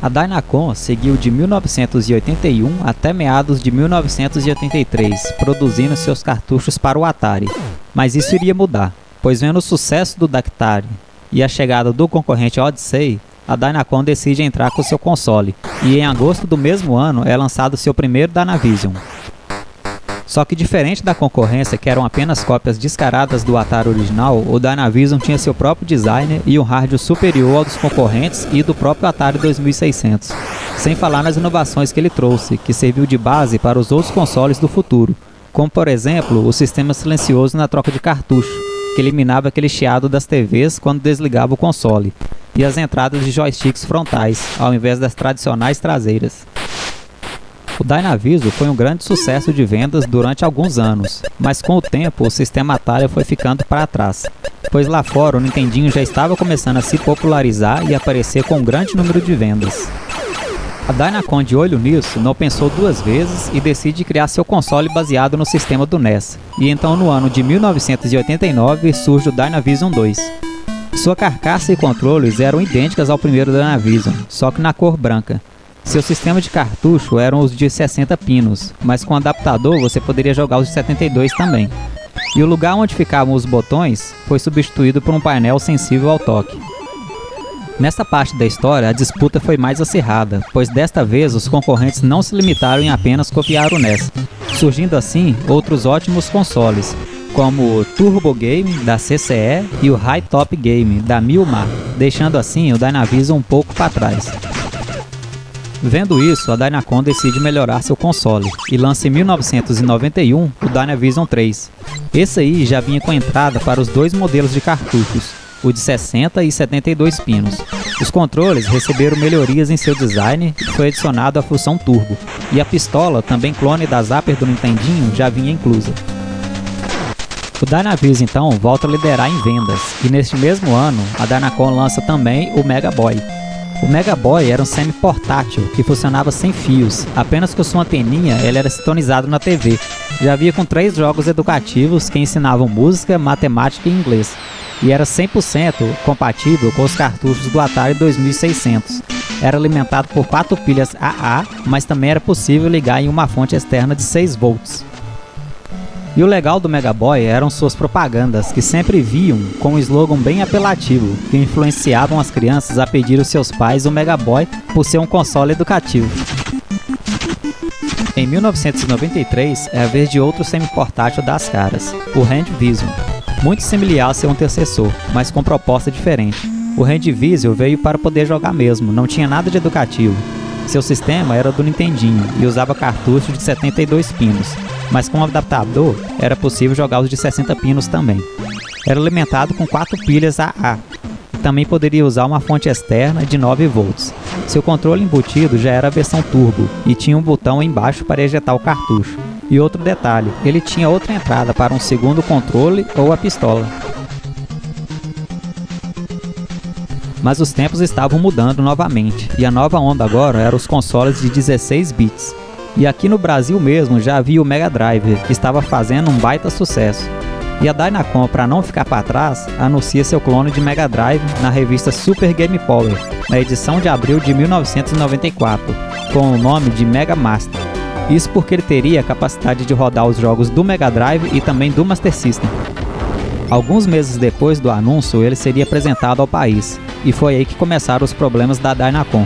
A Dynacon seguiu de 1981 até meados de 1983, produzindo seus cartuchos para o Atari. Mas isso iria mudar, pois vendo o sucesso do Dactari e a chegada do concorrente Odyssey, a Dynacon decide entrar com seu console, e em agosto do mesmo ano é lançado seu primeiro Dynavision. Só que diferente da concorrência, que eram apenas cópias descaradas do Atari original, o Dynavision tinha seu próprio design e um hardware superior ao dos concorrentes e do próprio Atari 2600. Sem falar nas inovações que ele trouxe, que serviu de base para os outros consoles do futuro, como por exemplo o sistema silencioso na troca de cartucho, que eliminava aquele chiado das TVs quando desligava o console, e as entradas de joysticks frontais, ao invés das tradicionais traseiras. O Dynavision foi um grande sucesso de vendas durante alguns anos, mas com o tempo o sistema Atari foi ficando para trás, pois lá fora o Nintendinho já estava começando a se popularizar e aparecer com um grande número de vendas. A Dynacon, de olho nisso, não pensou duas vezes e decide criar seu console baseado no sistema do NES, e então no ano de 1989 surge o Dynavision 2. Sua carcaça e controles eram idênticas ao primeiro Dynavision, só que na cor branca. Seu sistema de cartucho eram os de 60 pinos, mas com adaptador você poderia jogar os de 72 também. E o lugar onde ficavam os botões foi substituído por um painel sensível ao toque. Nesta parte da história, a disputa foi mais acirrada, pois desta vez os concorrentes não se limitaram em apenas copiar o NES, surgindo assim outros ótimos consoles, como o Turbo Game da CCE e o High Top Game da Milmar, deixando assim o Dynavision um pouco para trás. Vendo isso, a Dynacon decide melhorar seu console e lança em 1991 o Dynavision 3. Esse aí já vinha com entrada para os dois modelos de cartuchos, o de 60 e 72 pinos. Os controles receberam melhorias em seu design e foi adicionado a função Turbo, e a pistola, também clone da Zapper do Nintendinho, já vinha inclusa. O Dynavision então volta a liderar em vendas, e neste mesmo ano a Dynacon lança também o Mega Boy. O Mega Boy era um semi-portátil que funcionava sem fios, apenas com sua anteninha ele era sintonizado na TV. Já vinha com 3 jogos educativos que ensinavam música, matemática e inglês, e era 100% compatível com os cartuchos do Atari 2600. Era alimentado por 4 pilhas AA, mas também era possível ligar em uma fonte externa de 6 volts. E o legal do Mega Boy eram suas propagandas, que sempre vinham com um slogan bem apelativo, que influenciavam as crianças a pedir aos seus pais o Mega Boy por ser um console educativo. Em 1993 é a vez de outro semi-portátil das caras, o Handvision, muito similar ao seu antecessor, mas com proposta diferente. O Handvision veio para poder jogar mesmo, não tinha nada de educativo. Seu sistema era do Nintendinho e usava cartuchos de 72 pinos, mas com o adaptador era possível jogar os de 60 pinos também. Era alimentado com 4 pilhas AA e também poderia usar uma fonte externa de 9 volts. Seu controle embutido já era a versão Turbo e tinha um botão embaixo para ejetar o cartucho. E outro detalhe, ele tinha outra entrada para um segundo controle ou a pistola. Mas os tempos estavam mudando novamente, e a nova onda agora eram os consoles de 16 bits. E aqui no Brasil mesmo já havia o Mega Drive, que estava fazendo um baita sucesso. E a Dynacon, para não ficar para trás, anuncia seu clone de Mega Drive na revista Super Game Power, na edição de abril de 1994, com o nome de Mega Master. Isso porque ele teria a capacidade de rodar os jogos do Mega Drive e também do Master System. Alguns meses depois do anúncio, ele seria apresentado ao país, e foi aí que começaram os problemas da Dynacon,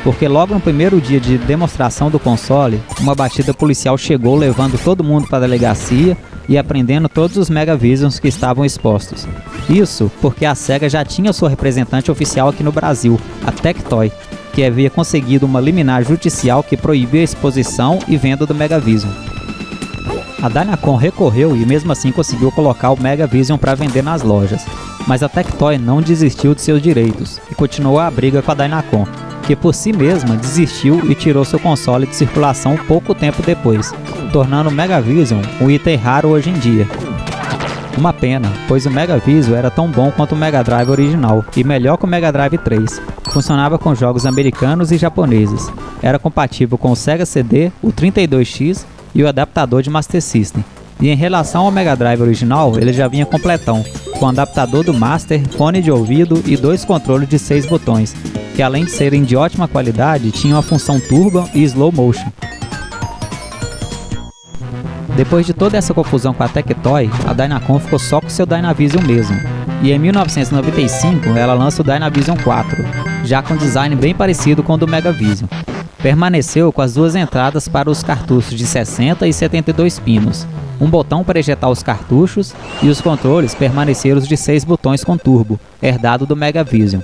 porque logo no primeiro dia de demonstração do console, uma batida policial chegou levando todo mundo para a delegacia e apreendendo todos os Megavisions que estavam expostos. Isso porque a SEGA já tinha sua representante oficial aqui no Brasil, a Tectoy, que havia conseguido uma liminar judicial que proibia a exposição e venda do Megavision. A Dynacon recorreu e mesmo assim conseguiu colocar o Megavision para vender nas lojas, mas a Tectoy não desistiu de seus direitos e continuou a briga com a Dynacon, que por si mesma desistiu e tirou seu console de circulação pouco tempo depois, tornando o Megavision um item raro hoje em dia. Uma pena, pois o Megavision era tão bom quanto o Mega Drive original e melhor que o Mega Drive 3. Funcionava com jogos americanos e japoneses. Era compatível com o Sega CD, o 32X e o adaptador de Master System. E em relação ao Mega Drive original, ele já vinha completão, com adaptador do Master, fone de ouvido e 2 controles de 6 botões. que além de serem de ótima qualidade, tinham a função Turbo e Slow Motion. Depois de toda essa confusão com a Tectoy, a Dynacon ficou só com seu Dynavision mesmo, e em 1995 ela lança o Dynavision 4, já com design bem parecido com o do Megavision. Permaneceu com as duas entradas para os cartuchos de 60 e 72 pinos, um botão para ejetar os cartuchos e os controles permaneceram os de 6 botões com turbo, herdado do Megavision.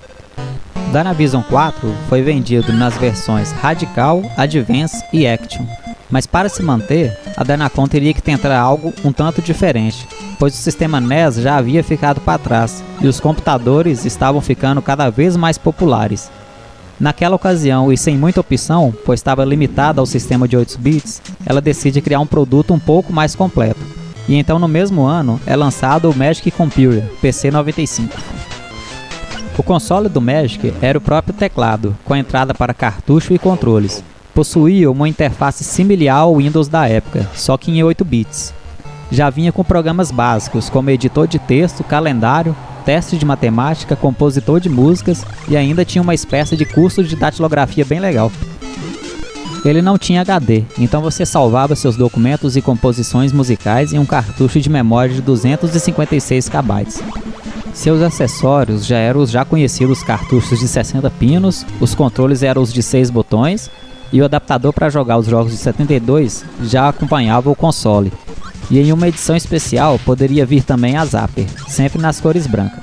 O Dynavision 4 foi vendido nas versões Radical, Advance e Action, mas para se manter, a Dynacon teria que tentar algo um tanto diferente, pois o sistema NES já havia ficado para trás e os computadores estavam ficando cada vez mais populares. Naquela ocasião, e sem muita opção, pois estava limitada ao sistema de 8 bits, ela decide criar um produto um pouco mais completo. E então no mesmo ano é lançado o Magic Computer PC-95. O console do Magic era o próprio teclado, com entrada para cartucho e controles. Possuía uma interface similar ao Windows da época, só que em 8 bits. Já vinha com programas básicos como editor de texto, calendário, teste de matemática, compositor de músicas e ainda tinha uma espécie de curso de datilografia bem legal. Ele não tinha HD, então você salvava seus documentos e composições musicais em um cartucho de memória de 256 KB. Seus acessórios já eram os já conhecidos cartuchos de 60 pinos, os controles eram os de 6 botões e o adaptador para jogar os jogos de 72 já acompanhava o console. E em uma edição especial poderia vir também a Zapper, sempre nas cores brancas.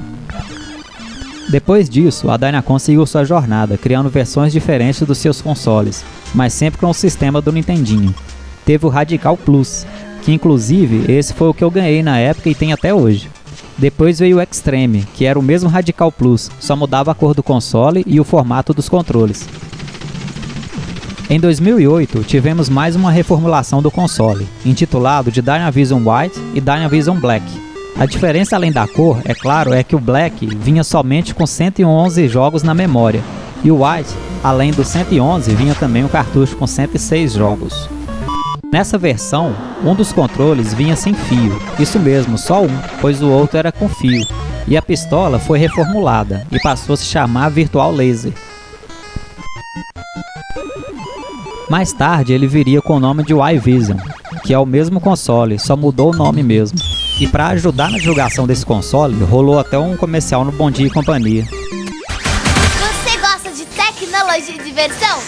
Depois disso, a Dynacon seguiu sua jornada, criando versões diferentes dos seus consoles, mas sempre com o sistema do Nintendinho. Teve o Radical Plus, que inclusive esse foi o que eu ganhei na época e tem até hoje. Depois veio o Extreme, que era o mesmo Radical Plus, só mudava a cor do console e o formato dos controles. Em 2008, tivemos mais uma reformulação do console, intitulado de Dynavision White e Dynavision Black. A diferença além da cor, é claro, é que o Black vinha somente com 111 jogos na memória, e o White, além dos 111, vinha também um cartucho com 106 jogos. Nessa versão, um dos controles vinha sem fio, isso mesmo, só um, pois o outro era com fio, e a pistola foi reformulada e passou a se chamar Virtual Laser. Mais tarde ele viria com o nome de Y-Vision, que é o mesmo console, só mudou o nome mesmo. E para ajudar na divulgação desse console, rolou até um comercial no Bom Dia e Companhia. Você gosta de tecnologia e diversão?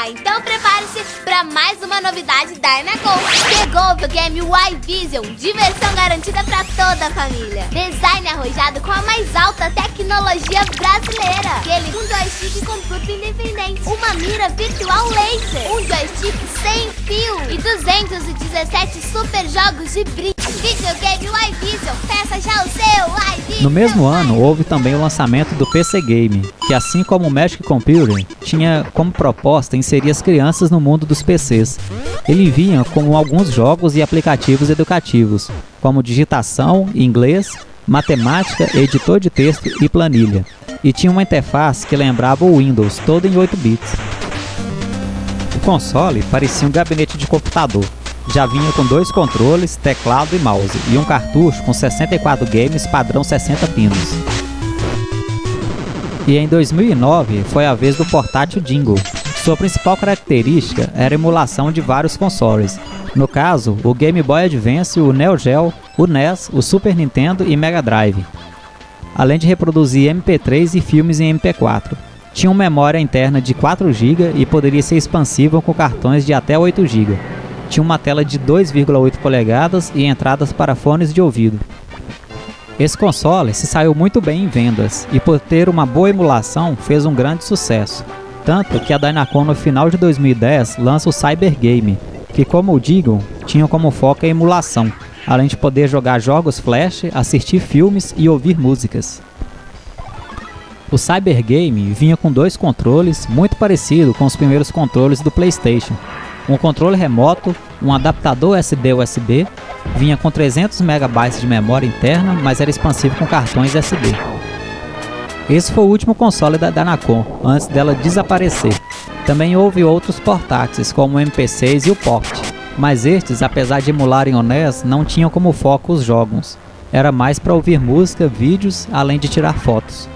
Então prepare-se para mais uma novidade da Dynacon. Chegou o videogame Y-Vision, diversão garantida para toda a família. Design arrojado com a mais alta tecnologia brasileira. Aquele com joystick com curto independente, uma mira virtual laser, um joystick sem fio e 217 super jogos de brinco. Videogame Y-Vision, peça já o seu Y-Vision. No mesmo ano, houve também o lançamento do PC Game, que assim como o Magic Computer, tinha como proposta inserir as crianças no mundo dos PCs. Ele vinha com alguns jogos e aplicativos educativos, como digitação, inglês, matemática, editor de texto e planilha. E tinha uma interface que lembrava o Windows, todo em 8 bits. O console parecia um gabinete de computador. Já vinha com 2 controles, teclado e mouse, e um cartucho com 64 games padrão 60 pinos. E em 2009 foi a vez do portátil Dingle. Sua principal característica era a emulação de vários consoles. No caso, o Game Boy Advance, o Neo Geo, o NES, o Super Nintendo e Mega Drive. Além de reproduzir MP3 e filmes em MP4. Tinha uma memória interna de 4 GB e poderia ser expansível com cartões de até 8 GB. Tinha uma tela de 2,8 polegadas e entradas para fones de ouvido. Esse console se saiu muito bem em vendas e por ter uma boa emulação fez um grande sucesso. Tanto que a Dynacon no final de 2010 lança o Cyber Game, que como o Dingle, tinha como foco a emulação, além de poder jogar jogos flash, assistir filmes e ouvir músicas. O Cyber Game vinha com 2 controles, muito parecido com os primeiros controles do PlayStation. Um controle remoto, um adaptador SD-USB, vinha com 300 MB de memória interna, mas era expansível com cartões SD. Esse foi o último console da Dynacon, antes dela desaparecer. Também houve outros portáteis, como o MP6 e o Pocket, mas estes, apesar de emularem o NES, não tinham como foco os jogos. Era mais para ouvir música, vídeos, além de tirar fotos.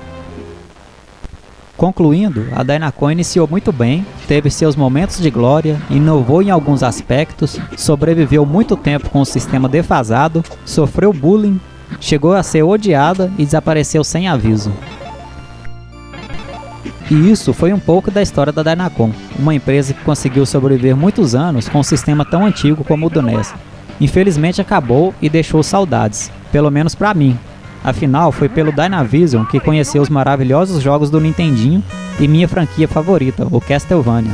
Concluindo, a Dynacon iniciou muito bem, teve seus momentos de glória, inovou em alguns aspectos, sobreviveu muito tempo com o sistema defasado, sofreu bullying, chegou a ser odiada e desapareceu sem aviso. E isso foi um pouco da história da Dynacon, uma empresa que conseguiu sobreviver muitos anos com um sistema tão antigo como o do NES. Infelizmente acabou e deixou saudades, pelo menos pra mim. Afinal, foi pelo Dynavision que conheci os maravilhosos jogos do Nintendinho e minha franquia favorita, o Castlevania.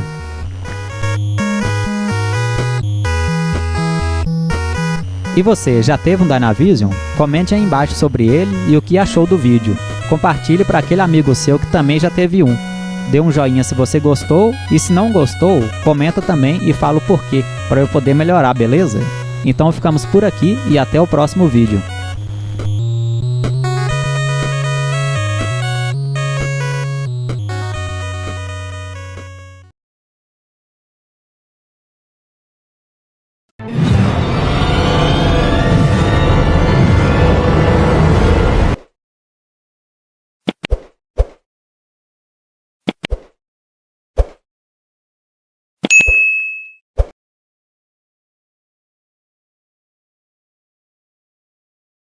E você, já teve um Dynavision? Comente aí embaixo sobre ele e o que achou do vídeo. Compartilhe para aquele amigo seu que também já teve um. Dê um joinha se você gostou e se não gostou, comenta também e fala o porquê, para eu poder melhorar, beleza? Então ficamos por aqui e até o próximo vídeo.